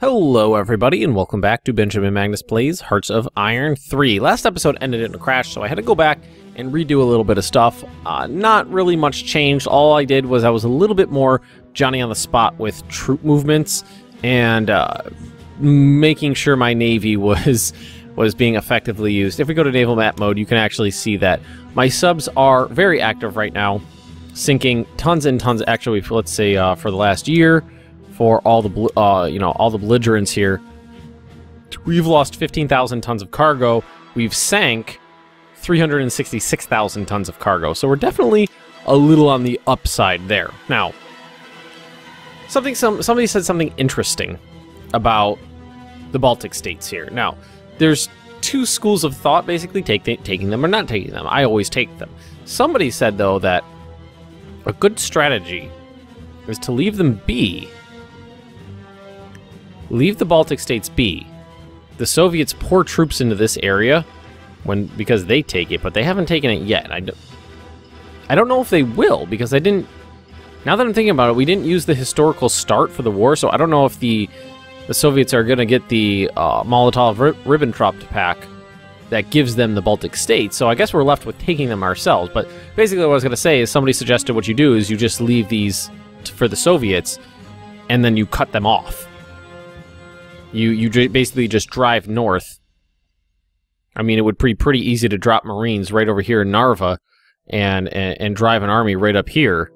Hello everybody and welcome back to Benjamin Magnus Plays Hearts of Iron 3. Last episode ended in a crash, so I had to go back and redo a little bit of stuff. Not really much changed. All I did was I was a little bit more Johnny on the spot with troop movements and making sure my navy was being effectively used. If we go to naval map mode, you can actually see that my subs are very active right now, sinking tons and tons. Actually, let's say for the last year. For all the all the belligerents here, we've lost 15,000 tons of cargo. We've sank 366,000 tons of cargo. So we're definitely a little on the upside there. Now, somebody said something interesting about the Baltic states here. Now, there's two schools of thought, basically taking them or not taking them. I always take them. Somebody said though that a good strategy is to leave them be. Leave the Baltic states be. The Soviets pour troops into this area because they take it, but they haven't taken it yet. I don't know if they will, because I didn't... Now that I'm thinking about it, we didn't use the historical start for the war, so I don't know if the Soviets are going to get the Molotov-Ribbentrop pack that gives them the Baltic states, so I guess we're left with taking them ourselves. But basically what I was going to say is somebody suggested what you do is you just leave these for the Soviets, and then you cut them off. You basically just drive north. I mean, it would be pretty easy to drop Marines right over here in Narva and drive an army right up here.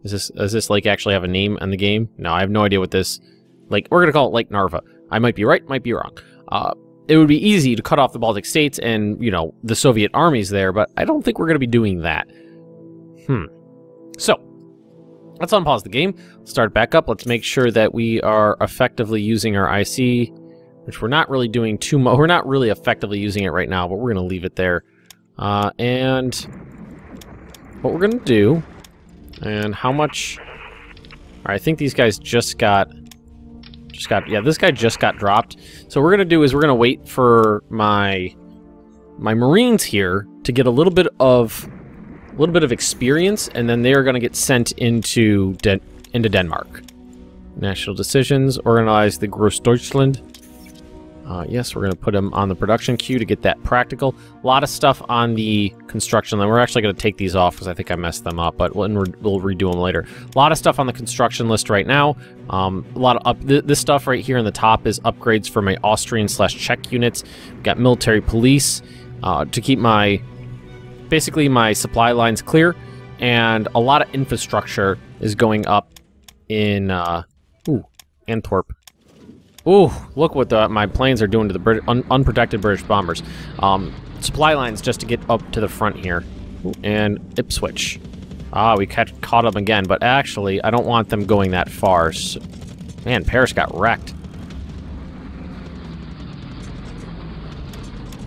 Does this lake actually have a name in the game? No, I have no idea what this... Like, we're going to call it Lake Narva. I might be right, might be wrong. It would be easy to cut off the Baltic states and, you know, the Soviet armies there, but I don't think we're going to be doing that. So, let's unpause the game, start back up. Let's make sure that we are effectively using our IC, which we're not really doing too much. We're not really effectively using it right now, but we're going to leave it there. And what we're going to do, and how much... All right, I think these guys just got... Yeah, this guy just got dropped. So what we're going to do is we're going to wait for my Marines here to get a little bit of experience, and then they are going to get sent into Denmark. National decisions, organize the Großdeutschland. Yes, we're going to put them on the production queue to get that practical. A lot of stuff on the construction line. We're actually going to take these off because I think I messed them up, but we'll redo them later. A lot of stuff on the construction list right now. A lot of this stuff right here in the top is upgrades for my Austrian/Czech units. We've got military police to keep basically my supply lines clear, and a lot of infrastructure is going up in Antwerp. Ooh, look what my planes are doing to the unprotected British bombers. Supply lines just to get up to the front here. Ooh, and Ipswich. We caught them again, but actually I don't want them going that far. So, man, Paris got wrecked.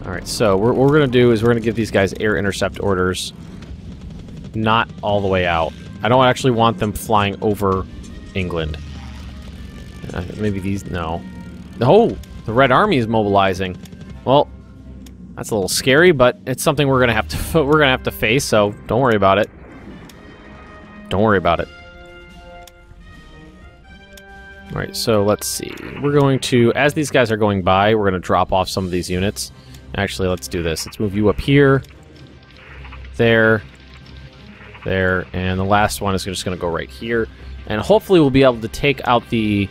Alright, so what we're going to do is we're going to give these guys air intercept orders. Not all the way out. I don't actually want them flying over England. Maybe these... No. Oh! The Red Army is mobilizing. Well, that's a little scary, but it's something we're going to have to face, so don't worry about it. Don't worry about it. Alright, so let's see. We're going to... As these guys are going by, we're going to drop off some of these units. Actually, let's do this. Let's move you up here, there, and the last one is just going to go right here. And hopefully we'll be able to take out the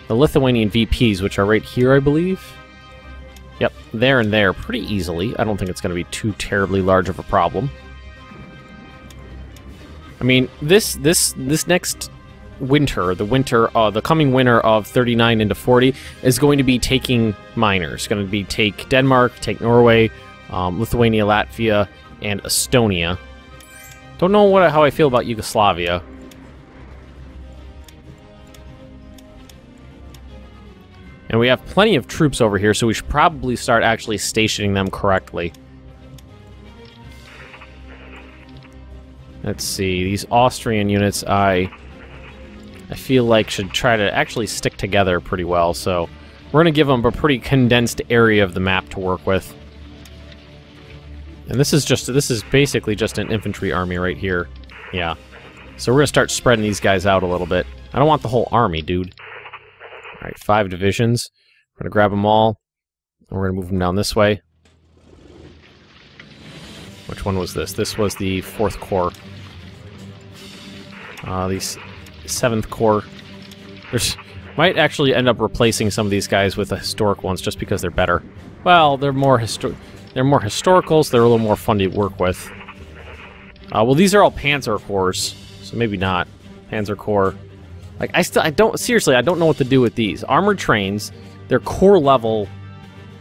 Lithuanian VPs, which are right here, I believe. Yep, there and there, pretty easily. I don't think it's going to be too terribly large of a problem. I mean, this next winter, the coming winter of 39 into 40 is going to be taking minors. It's going to be take Denmark, take Norway, Lithuania, Latvia, and Estonia. Don't know how I feel about Yugoslavia. And we have plenty of troops over here, so we should probably start actually stationing them correctly. Let's see, these Austrian units I feel like should try to actually stick together pretty well, so we're going to give them a pretty condensed area of the map to work with. And this is basically just an infantry army right here. Yeah. So we're going to start spreading these guys out a little bit. I don't want the whole army, dude. Alright, 5 divisions. We're going to grab them all, and we're going to move them down this way. Which one was this? This was the 4th Corps. The 7th Corps. There's might actually end up replacing some of these guys with the historic ones just because they're better. Well, they're more historical, so they're a little more fun to work with. Well, these are all Panzer Corps, so maybe not. Panzer Corps. Like, I don't know what to do with these. Armored trains, they're Corps level.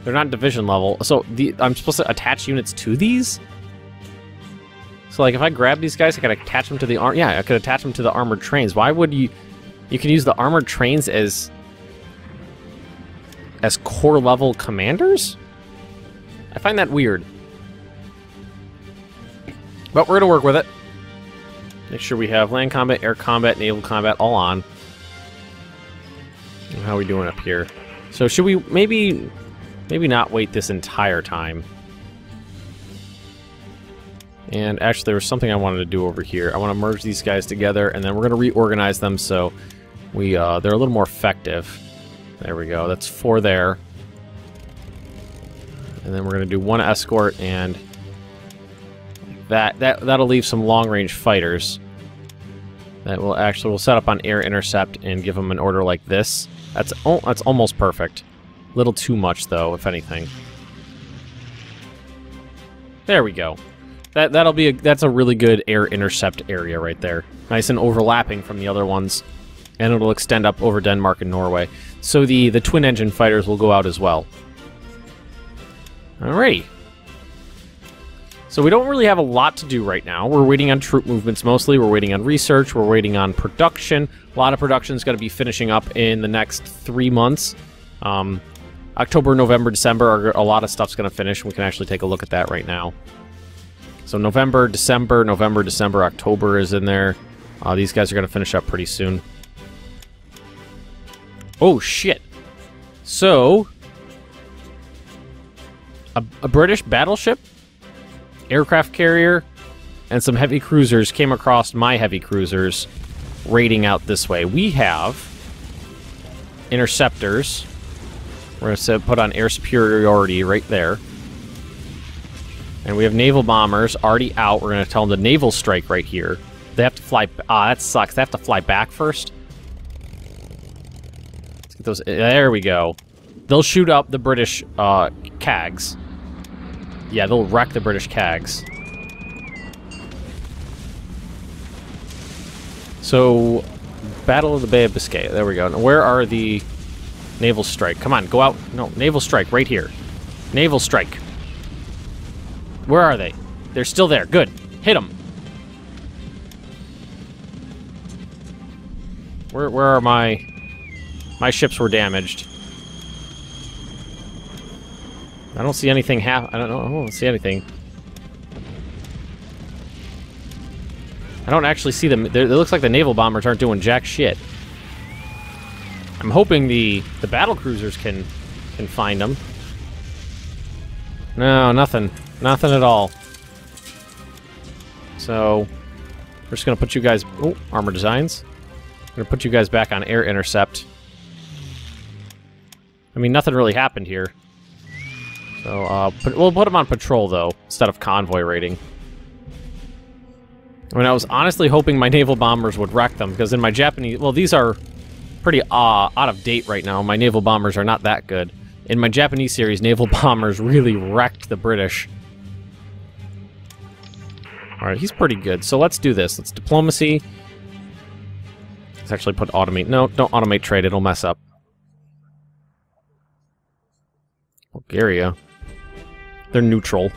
They're not division level. So, I'm supposed to attach units to these? So, like, if I grab these guys, I could attach them to the I could attach them to the armored trains. Why would you... You can use the armored trains as Corps level commanders? I find that weird. But we're going to work with it. Make sure we have land combat, air combat, naval combat all on. And how are we doing up here? So should we maybe not wait this entire time? And actually there was something I wanted to do over here. I want to merge these guys together, and then we're going to reorganize them so they're a little more effective. There we go. That's 4 there. And then we're going to do 1 escort, and that'll leave some long-range fighters that we'll set up on air intercept and give them an order like this. That's almost perfect. A little too much though, if anything. There we go. That's a really good air intercept area right there. Nice and overlapping from the other ones, and it'll extend up over Denmark and Norway. So the twin engine fighters will go out as well. Alrighty. So we don't really have a lot to do right now. We're waiting on troop movements mostly. We're waiting on research. We're waiting on production. A lot of production is going to be finishing up in the next 3 months. October, November, December, a lot of stuff's going to finish. We can actually take a look at that right now. So November, December, October is in there. These guys are going to finish up pretty soon. Oh, shit. So, a British battleship, aircraft carrier, and some heavy cruisers came across my heavy cruisers raiding out this way. We have interceptors. We're going to put on air superiority right there. And we have naval bombers already out. We're going to tell them to naval strike right here. They have to fly... that sucks. They have to fly back first. Let's get those... There we go. They'll shoot up the British CAGs. Yeah, they'll wreck the British CAGs. So, Battle of the Bay of Biscay. There we go. Now, where are the naval strike? Come on, go out. No, naval strike right here. Naval strike. Where are they? They're still there. Good. Hit them. Where are my My ships were damaged. I don't see anything I don't see anything. I don't actually see them. It looks like the naval bombers aren't doing jack shit. I'm hoping the battle cruisers can find them. No, nothing. Nothing at all. So, we're just gonna put you guys... Oh, armor designs. I'm gonna put you guys back on air intercept. I mean, nothing really happened here. So, we'll put them on patrol, though, instead of convoy raiding. I mean, I was honestly hoping my naval bombers would wreck them, because in my Japanese... Well, these are pretty out of date right now. My naval bombers are not that good. In my Japanese series, naval bombers really wrecked the British. Alright, he's pretty good. So let's do this. Let's diplomacy. Let's actually put automate. No, don't automate trade. It'll mess up. Bulgaria. They're neutral.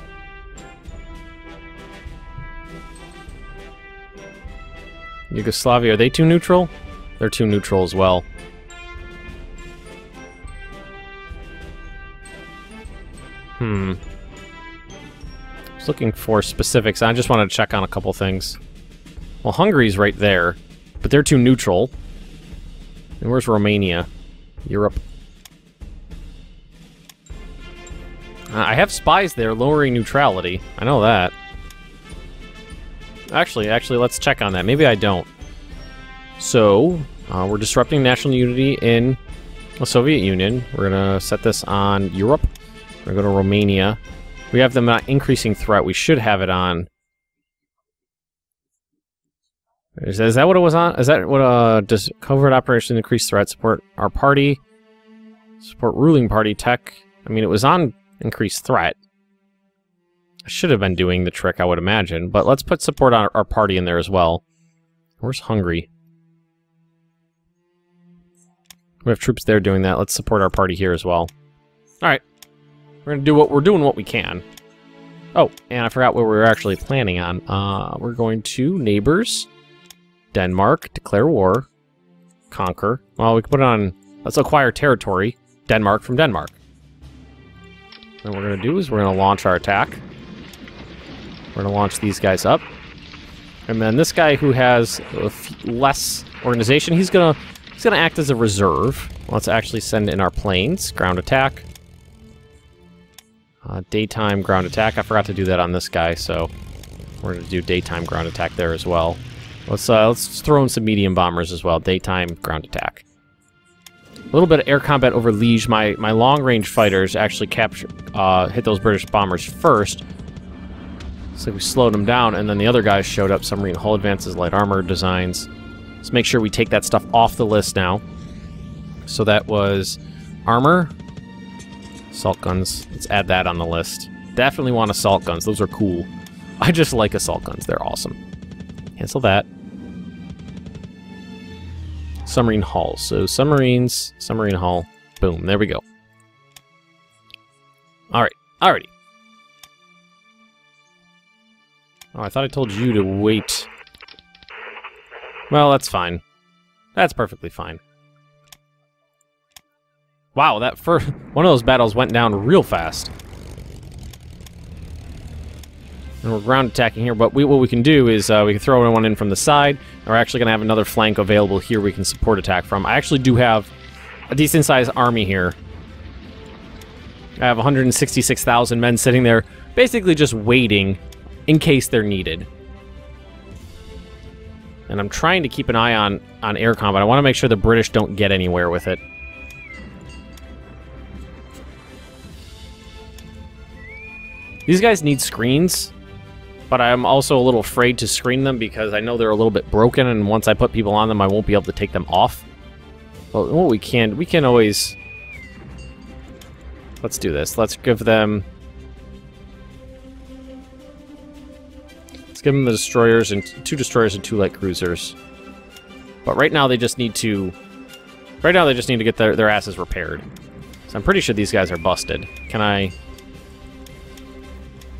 Yugoslavia, are they too neutral? They're too neutral as well. I was looking for specifics. I just wanted to check on a couple things. Well, Hungary's right there, but they're too neutral. And where's Romania? Europe. I have spies there lowering neutrality. I know that. Actually, let's check on that. Maybe I don't. So, we're disrupting national unity in the Soviet Union. We're going to set this on Europe. We're going to go to Romania. We have them not increasing threat. We should have it on. Is that what it was on? Is that what does covert operation increase threat? Support our party. Support ruling party tech. I mean, it was on increased threat. I should have been doing the trick, I would imagine. But let's put support on our party in there as well. Where's Hungary? We have troops there doing that. Let's support our party here as well. Alright. We're gonna do what we can. Oh, and I forgot what we were actually planning on. We're going to neighbors. Denmark, declare war, conquer. Well, we can put it on, let's acquire territory, Denmark from Denmark. And what we're going to do is we're going to launch our attack. We're going to launch these guys up. And then this guy who has less organization, he's going to act as a reserve. Let's actually send in our planes, ground attack. Daytime ground attack. I forgot to do that on this guy, so we're going to do daytime ground attack there as well. Let's throw in some medium bombers as well. Daytime ground attack. A little bit of air combat over Liege. My long-range fighters actually hit those British bombers first. So we slowed them down, and then the other guys showed up. Submarine hull advances, light armor designs. Let's make sure we take that stuff off the list now. So that was armor, assault guns. Let's add that on the list. Definitely want assault guns. Those are cool. I just like assault guns. They're awesome. Cancel that. Submarine hull. So submarines, submarine hull. Boom. There we go. Alright. Alrighty. Oh, I thought I told you to wait. Well, that's fine. That's perfectly fine. Wow, that first one of those battles went down real fast. And we're ground attacking here, but what we can do is we can throw one in from the side. And we're actually going to have another flank available here we can support attack from. I actually do have a decent-sized army here. I have 166,000 men sitting there, basically just waiting in case they're needed. And I'm trying to keep an eye on air combat. I want to make sure the British don't get anywhere with it. These guys need screens. But I'm also a little afraid to screen them because I know they're a little bit broken, and once I put people on them, I won't be able to take them off. But what we can always... Let's do this. Let's give them the destroyers, and 2 destroyers and 2 light cruisers. But right now they just need to... Right now they just need to get their asses repaired. So I'm pretty sure these guys are busted. Can I...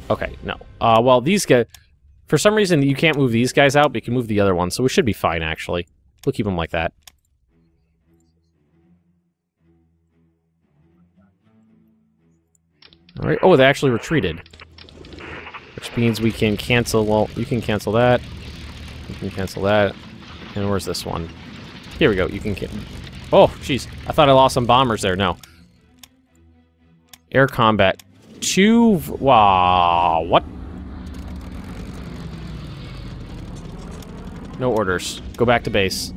Okay, no. Well, these guys... For some reason, you can't move these guys out, but you can move the other ones, so we should be fine, actually. We'll keep them like that. Alright, oh, they actually retreated. Which means we can cancel... Well, you can cancel that. You can cancel that. And where's this one? Here we go, you can... Oh, jeez. I thought I lost some bombers there. No. Air combat. 2... Wow, what? No orders. Go back to base.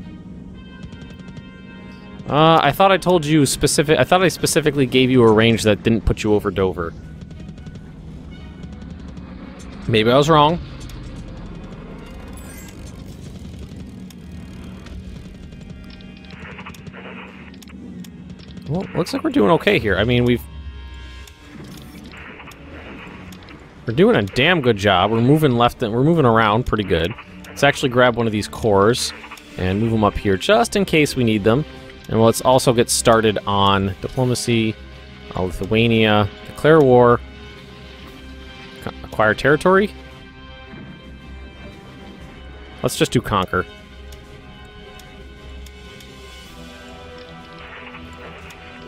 I thought I told you specific... I thought I specifically gave you a range that didn't put you over Dover. Maybe I was wrong. Well, looks like we're doing okay here. I mean, we're doing a damn good job. We're moving left and we're moving around pretty good. Let's actually grab one of these cores and move them up here just in case we need them. And let's also get started on diplomacy, Lithuania, declare war, acquire territory. Let's just do conquer.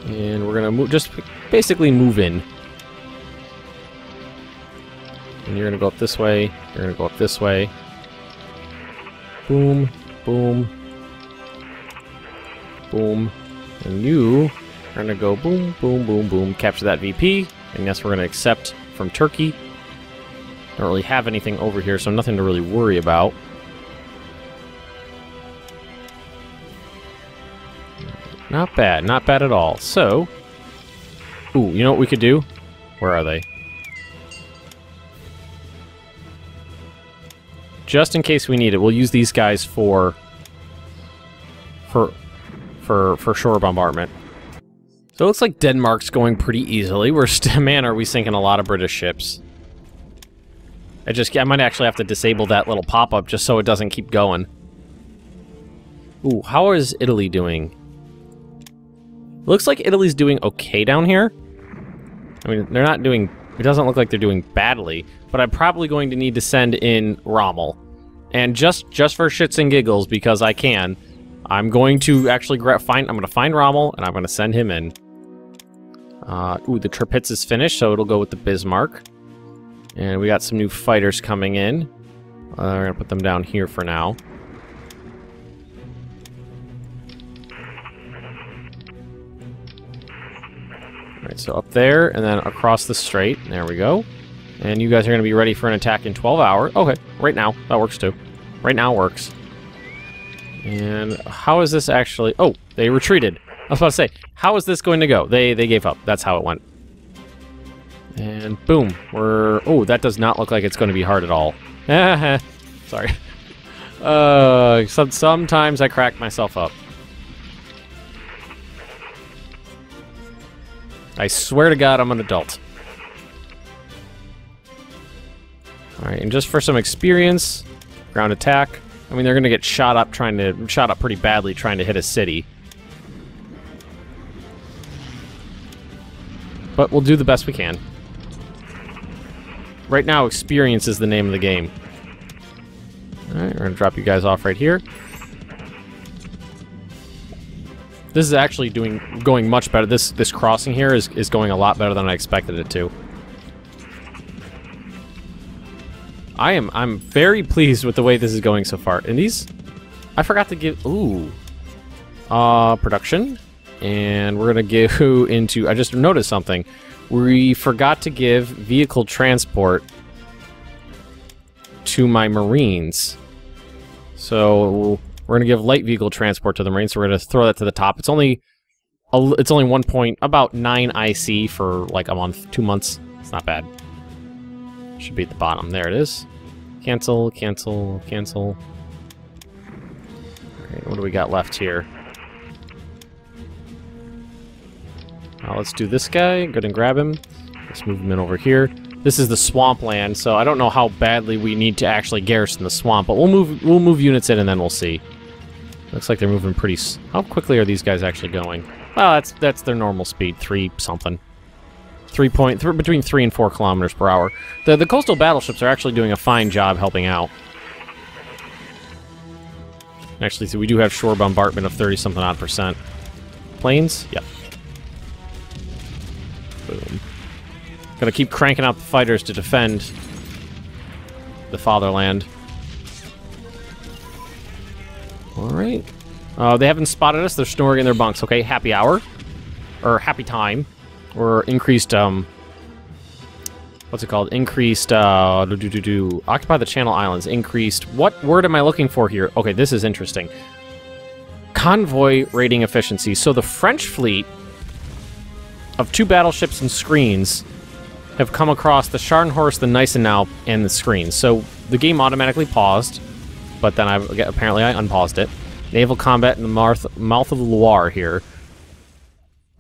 And we're gonna move, just basically move in. And you're gonna go up this way. You're gonna go up this way. Boom, boom, boom. And you are gonna go boom, boom, boom, boom. Capture that VP. And yes, we're gonna accept from Turkey. Don't really have anything over here, so nothing to really worry about. Not bad. Not bad at all. So... Ooh, you know what we could do? Where are they? Just in case we need it, we'll use these guys for shore bombardment. So it looks like Denmark's going pretty easily. We're man, are we sinking a lot of British ships. I might actually have to disable that little pop-up just so it doesn't keep going. Ooh, how is Italy doing? Looks like Italy's doing okay down here. I mean, they're not doing... It doesn't look like they're doing badly, but I'm probably going to need to send in Rommel. And just for shits and giggles, because I can, I'm going to actually I'm going to find Rommel, and I'm going to send him in. Ooh, the Tirpitz is finished, so it'll go with the Bismarck. And we got some new fighters coming in. We're going to put them down here for now. Alright, so up there, and then across the strait. There we go. And you guys are going to be ready for an attack in 12 hours. Okay, right now. That works too. Right now works. And how is this actually... Oh, they retreated. I was about to say, how is this going to go? They gave up. That's how it went. And boom. Oh, that does not look like it's going to be hard at all. Sorry. Sometimes I crack myself up. I swear to God, I'm an adult. Alright, and just for some experience, ground attack. I mean, they're going to get shot up pretty badly trying to hit a city. But we'll do the best we can. Right now, experience is the name of the game. Alright, we're going to drop you guys off right here. This is actually going much better. This crossing here is going a lot better than I expected it to. I'm very pleased with the way this is going so far. And these, I forgot to give, production. And we're going to go into, I just noticed something. We forgot to give vehicle transport to my Marines. So we're going to give light vehicle transport to the Marines. So we're going to throw that to the top. It's only 1.9 IC for like a month, 2 months. It's not bad. Should be at the bottom. There it is. Cancel, cancel, cancel. Alright, what do we got left here? Let's do this guy. Go ahead and grab him. Let's move him in over here. This is the swampland, so I don't know how badly we need to actually garrison the swamp, but we'll move units in and then we'll see. Looks like they're moving pretty... How quickly are these guys actually going? Well, that's their normal speed, 3 something. Between 3 and 4 kilometers per hour. The coastal battleships are actually doing a fine job helping out. Actually, so we do have shore bombardment of 30-something odd %. Planes? Yep. Boom. Gonna keep cranking out the fighters to defend the fatherland. Alright. They haven't spotted us. They're snoring in their bunks. Okay, happy hour. Or happy time. Or increased, what's it called? Increased, Occupy the Channel Islands. Increased... What word am I looking for here? Okay, this is interesting. Convoy rating efficiency. So the French fleet of 2 battleships and screens have come across the Scharnhorst, the Gneisenau, and the screens. So the game automatically paused, but then apparently I unpaused it. Naval combat in the mouth of the Loire here.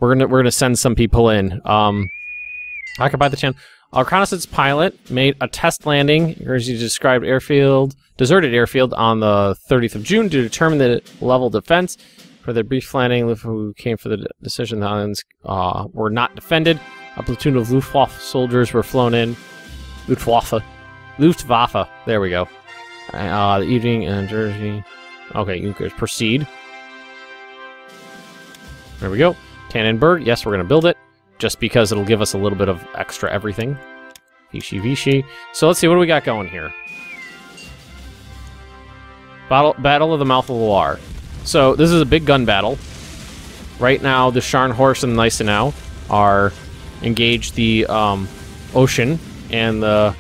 We're gonna send some people in. Occupy the channel. Our reconnaissance pilot made a test landing, as you described, deserted airfield on the 30th of June to determine the level of defense. For their brief landing, who came for the decision, the islands were not defended. A platoon of Luftwaffe soldiers were flown in. Luftwaffe. There we go. The evening in Jersey. Okay, you can proceed. There we go. Tannenberg. Yes, we're going to build it. Just because it'll give us a little bit of extra everything. Vichy. So let's see, what do we got going here? Battle of the Mouth of the Loire. So this is a big gun battle. Right now, the Scharnhorst and the Gneisenau are engaged the ocean and the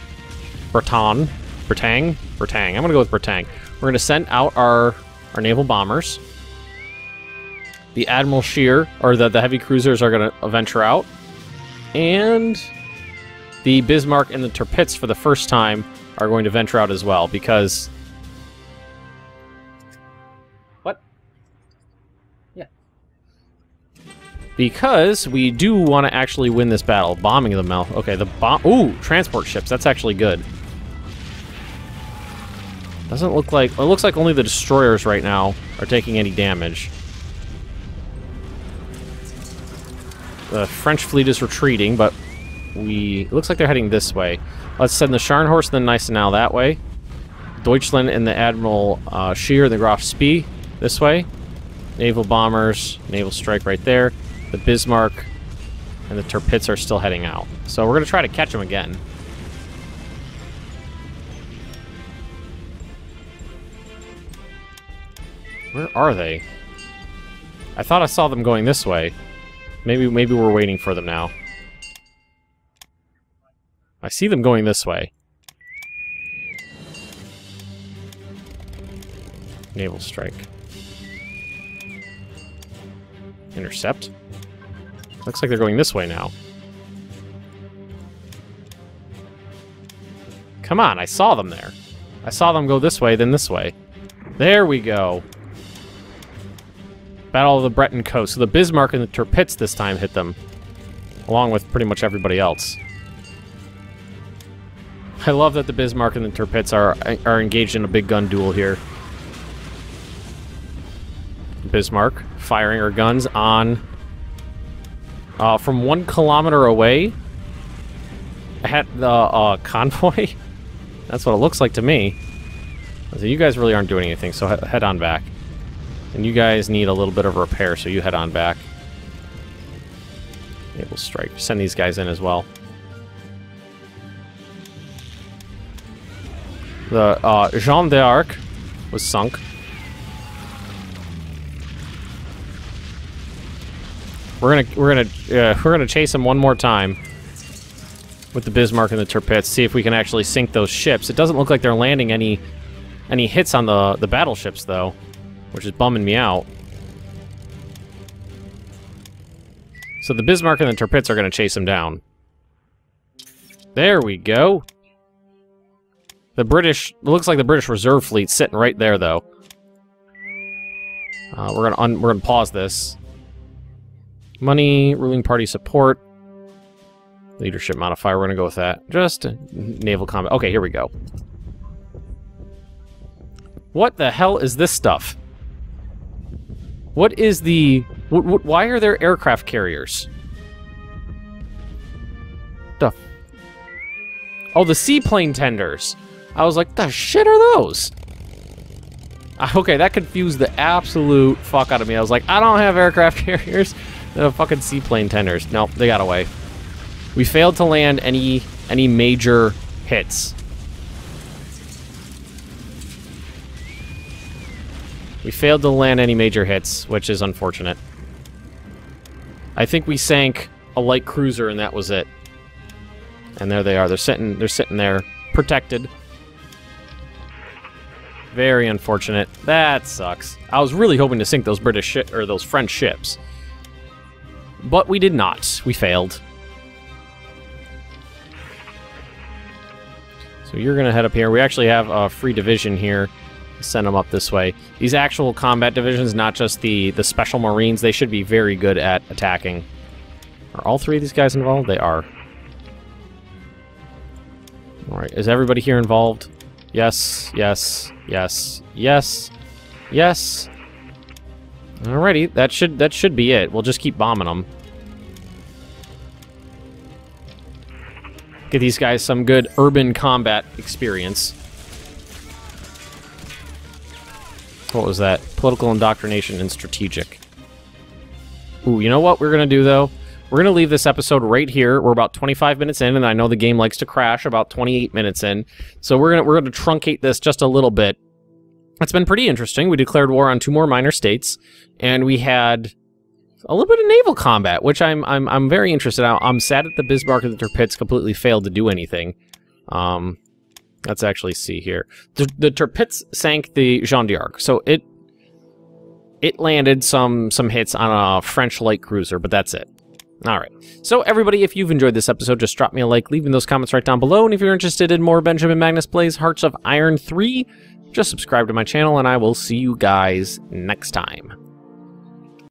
Bretagne. I'm going to go with Bretagne. We're going to send out our naval bombers. The Admiral Shear, or the heavy cruisers, are going to venture out. And the Bismarck and the Tirpitz, for the first time, are going to venture out as well, because... What? Yeah. Because we do want to actually win this battle. Bombing of the mouth. Okay, the bomb... Ooh, transport ships. That's actually good. Doesn't look like... It looks like only the destroyers right now are taking any damage. The French fleet is retreating, but it looks like they're heading this way. Let's send the Scharnhorst and the Gneisenau that way. Deutschland and the Admiral Scheer, the Graf Spee, this way. Naval bombers, naval strike right there. The Bismarck and the Tirpitz are still heading out. So we're going to try to catch them again. Where are they? I thought I saw them going this way. Maybe we're waiting for them now. I see them going this way. Naval strike. Intercept. Looks like they're going this way now. Come on, I saw them there. I saw them go this way, then this way. There we go. Battle of the Breton Coast. So the Bismarck and the Tirpitz this time hit them, along with pretty much everybody else. I love that the Bismarck and the Tirpitz are engaged in a big gun duel here. Bismarck firing her guns on from 1 kilometer away at the convoy. That's what it looks like to me. So you guys really aren't doing anything, so head on back. And you guys need a little bit of repair, so you head on back. Naval strike. Send these guys in as well. The Jeanne d'Arc was sunk. We're gonna chase him one more time with the Bismarck and the Tirpitz. See if we can actually sink those ships. It doesn't look like they're landing any hits on the battleships though, which is bumming me out. So the Bismarck and the Tirpitz are going to chase him down. There we go. The British... It looks like the British Reserve Fleet's sitting right there, though. We're gonna pause this. Money, ruling party support. Leadership modifier, we're going to go with that. Just naval combat. Okay, here we go. What the hell is this stuff? What is the... why are there aircraft carriers? Oh, the seaplane tenders. I was like, the shit are those? Okay, that confused the absolute fuck out of me. I was like, I don't have aircraft carriers. They're fucking seaplane tenders. Nope, they got away. We failed to land any major hits. We failed to land any major hits, which is unfortunate. I think we sank a light cruiser and that was it. And there they are. They're sitting there, protected. Very unfortunate. That sucks. I was really hoping to sink those those French ships. But we did not. We failed. So you're going to head up here. We actually have a free division here. Send them up this way. These actual combat divisions, not just the special marines, they should be very good at attacking. Are all three of these guys involved? They are. Alright, is everybody here involved? Yes, yes, yes, yes, yes. Alrighty, that should be it. We'll just keep bombing them. Get these guys some good urban combat experience. What was that? Political indoctrination and strategic. Ooh, you know what we're gonna do though? We're gonna leave this episode right here. We're about 25 minutes in, and I know the game likes to crash about 28 minutes in. So we're gonna truncate this just a little bit. It's been pretty interesting. We declared war on 2 more minor states, and we had a little bit of naval combat, which I'm very interested in. I'm sad that the Bismarck and the Tirpitz completely failed to do anything. Let's actually see here. The Tirpitz sank the Jeanne d'Arc, so it it landed some hits on a French light cruiser, but that's it. All right. So everybody, if you've enjoyed this episode, just drop me a like, leaving those comments right down below. And if you're interested in more Benjamin Magnus Plays Hearts of Iron 3, just subscribe to my channel, and I will see you guys next time.